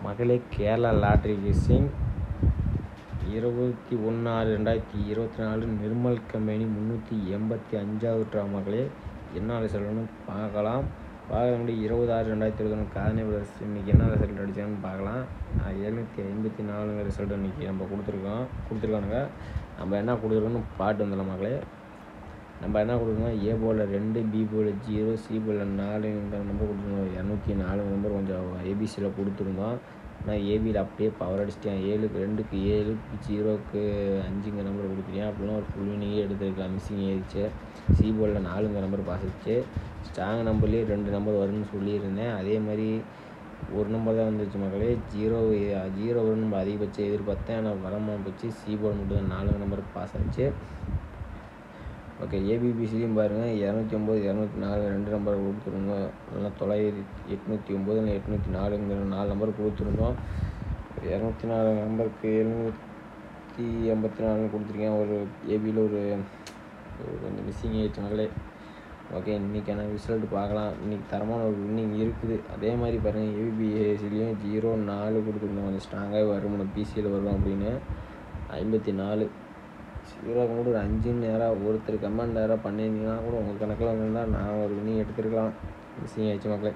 மகளே கேரளா லாட்ரி கிஸ்ஸிங் 21/6/2024 நிர்மல் கம்பெனி 385வது ட்ரா மகளே. என்ன ரிசல்ட்னு பார்க்கலாம். பார்க்க வேண்டிய 20/6/2021 காதனை பிரதர்ஸ் இன்றைக்கி என்ன ரிசல்ட் அடித்தான்னு பார்க்கலாம். 754 ரிசல்ட் இன்றைக்கி நம்ம கொடுத்துருக்கானுங்க. நம்ம என்ன கொடுத்துருக்கோன்னு பாட்டு வந்துடலாம் மகளே. நம்ம என்ன கொடுத்துருக்கோம், ஏ போர்டில் 2, பி போர்டில் 0, சி போர்டில் 4 நம்பர் கொடுத்துருந்தோம். 204 நம்பர் கொஞ்சம் ஏபிசியில் கொடுத்துருந்தோம். ஆனால் ஏபியில் அப்படியே பவர் அடிச்சிட்டேன். 2க்கு 7, 0க்கு 5 நம்பர் கொடுத்துட்டேன். அப்படிலாம் ஒரு ஃபுல் வினிங்கே எடுத்துருக்கலாம். மிஸ்ஸிங் ஏறிச்சு. சி போர்டில் 4 நம்பர் பாஸ் ஆச்சு. ஸ்ட்ராங் நம்பர்லேயே 2 நம்பர் வரும்னு சொல்லியிருந்தேன். அதே மாதிரி ஒரு நம்பர் தான் வந்துச்சு மகளே. 0 வரும்னு நம்ம அதிகபட்சம் எதிர்பார்த்தேன். ஆனால் வரமாக போச்சு. சி போர்டு மட்டும் 4 நம்பருக்கு பாஸ் ஆச்சு. ஓகே, ஏபிபிசிலையும் பாருங்கள். 209, 204 2 நம்பர் கொடுத்துருந்தோம். இல்லைனா 809 இல்லை 804ங்கிற 4 நம்பர் கொடுத்துருந்தோம். 204 நம்பருக்கு 784 கொடுத்துருக்கேன். ஒரு ஏபியில் ஒரு கொஞ்சம் மிஸ்ஸிங் ஆகிடுச்சு மகளே. ஓகே, இன்றைக்கான ரிசல்ட் பார்க்கலாம். இன்றைக்கி தரமான ஒரு வின்னிங் இருக்குது. அதே மாதிரி பாருங்கள், ஏபிபிஎஸ்சிலையும் 0, 4 கொடுத்துருந்தோம். கொஞ்சம் ஸ்ட்ராங்காகவே வரும், பிசியில் வரும் அப்படின்னு. 54 0 கூட ஒரு 5ன்னு நேராக ஒருத்தர் கமெண்ட் நேராக பண்ணியிருந்தீங்கன்னா கூட உங்கள் கணக்கில் வந்திருந்தால் நான் ஒரு வினிங் எடுத்துருக்கலாம். மிஸ்ஸிங் ஆகிடுச்சு மக்களே.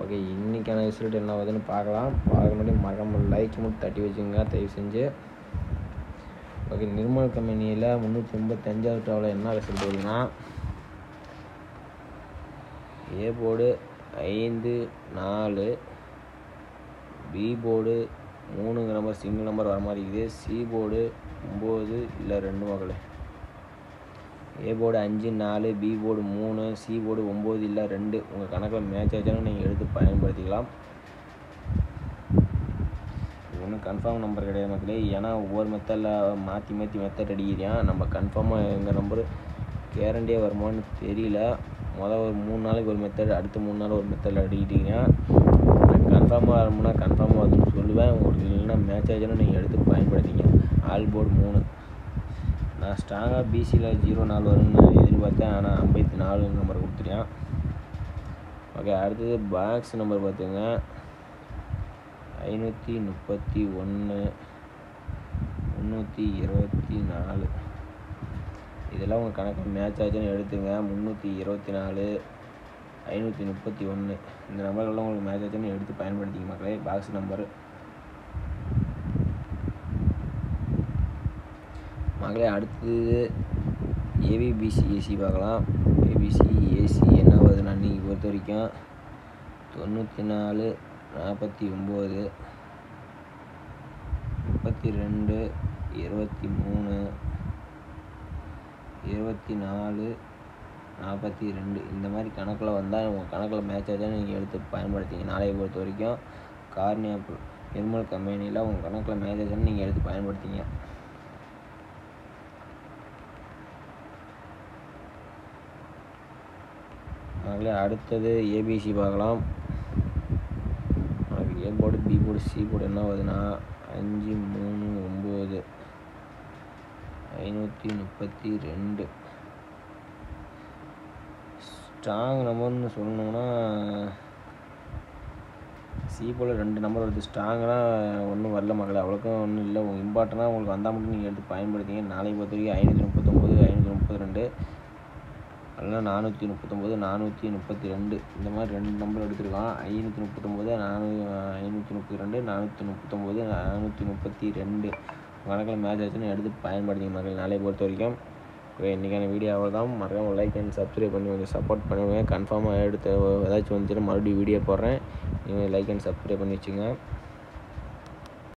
ஓகே, இன்றைக்கான ரிசல்ட் என்ன ஆகுதுன்னு பார்க்கலாம். பார்க்க முன்னாடி மறக்காமல் லைக் மட்டும் தட்டி வச்சுங்க தயவு செஞ்சு. ஓகே, நிர்மல் கம்பெனியில் 385வது ட்ராவில் என்ன ரிசல்ட் வருதுன்னா, A board 5, 4, B board 3 number single number வர மாதிரி இருக்குது. சி போர்டு 9 இல்லை 2 மகளே. A board 5, 4, B board 3, C board 9 இல்லை 2 உங்கள் கணக்கில் மேட்ச் ஆச்சாலும் நீங்கள் எடுத்து பயன்படுத்திக்கலாம். ஒன்றும் கன்ஃபார்ம் நம்பர் கிடையாது மக்களே. ஏன்னா ஒவ்வொரு மெத்தடில் மாற்றி மெத்தட் அடிக்கிறான். நம்ம கன்ஃபார்மாக எங்கள் நம்பர் கேரண்டியாக வருமானு தெரியல. ஒரு 3 நாளைக்கு ஒரு மெத்தட், அடுத்த 3 நாள் ஒரு மெத்தடில் அடிக்கிட்டீங்க. கன்ஃபார்மாக வரணும்னா கன்ஃபார்மாக வருதுன்னு சொல்லுவேன். உங்களுக்கு இல்லைன்னா மேட்ச் ஆச்சுன்னா நீங்கள் எடுத்து பயன்படுத்திங்க. All board 3. நான் ஸ்ட்ராங்காக பிசியில் 04 வரும்னு நான் எதிர்பார்த்தேன். ஆனால் 54 நம்பர் கொடுத்துட்டேன். ஓகே, அடுத்தது பாக்ஸ் நம்பர் பார்த்துங்க. 531, 324 இதெல்லாம் உங்கள் கணக்கு மேட்ச் ஆச்சுன்னு எடுத்துங்க. 324, 531 இந்த நம்பர்கள்லாம் உங்களுக்கு மேட்ச் ஆச்சுன்னு எடுத்து பயன்படுத்திக்க மக்களே. பாக்ஸ் நம்பர் மகளே. அடுத்தது ஏபிபிசிஏசி பார்க்கலாம். ஏபிசிஏசி என்ன வருதுன்னா, இன்றைக்கி பொறுத்த வரைக்கும் 94, 49, 32, 23, 24, 42 இந்த மாதிரி கணக்கில் வந்தால் உங்கள் கணக்கில் மேட்ச் ஆச்சாலும் நீங்கள் எடுத்து பயன்படுத்திங்க. நாளையை பொறுத்த வரைக்கும் கார்னியா நிர்மல் கம்பெனியில் உங்கள் கணக்கில் மேட்ச் ஆச்சாலும் நீங்கள் எடுத்து பயன்படுத்திங்க. மகளே, அடுத்தது ஏபிசி பார்க்கலாம். A board, B board, C board என்ன வருதுன்னா 5, 3, 9, 532 ஸ்ட்ராங் நம்பர்னு சொல்லணும்னா சி போல் 2 நம்பர் வருது. ஸ்ட்ராங்காக ஒன்றும் வரல மகளே. அவ்வளோக்கும் ஒன்றும் இல்லை. உங்கள் இம்பார்ட்டனாக உங்களுக்கு வந்தால் மட்டும் நீங்கள் எடுத்து பயன்படுத்திங்க. நாளைக்கு பொறுத்த வரைக்கும் 539, 532 அதெல்லாம் 439, 432 இந்த மாதிரி 2 நம்பர் எடுத்துருக்கான். 539, 532, 439, 432 கணக்கில் மேட்ச் ஆச்சுன்னு எடுத்து பயன்படுத்திங்க மக்கள். நாளையை பொறுத்த வரைக்கும் இன்றைக்கான வீடியோ அவ்வளோதான். மறக்காமல் லைக் அண்ட் சப்ஸ்கிரைப் பண்ணி கொஞ்சம் சப்போர்ட் பண்ணுவேன். கன்ஃபார்மாக எடுத்து ஏதாச்சும் வந்துச்சுன்னா மறுபடியும் வீடியோ போடுறேன். நீங்கள் லைக் அண்ட் சப்ஸ்கிரைப் பண்ணி வச்சுங்க.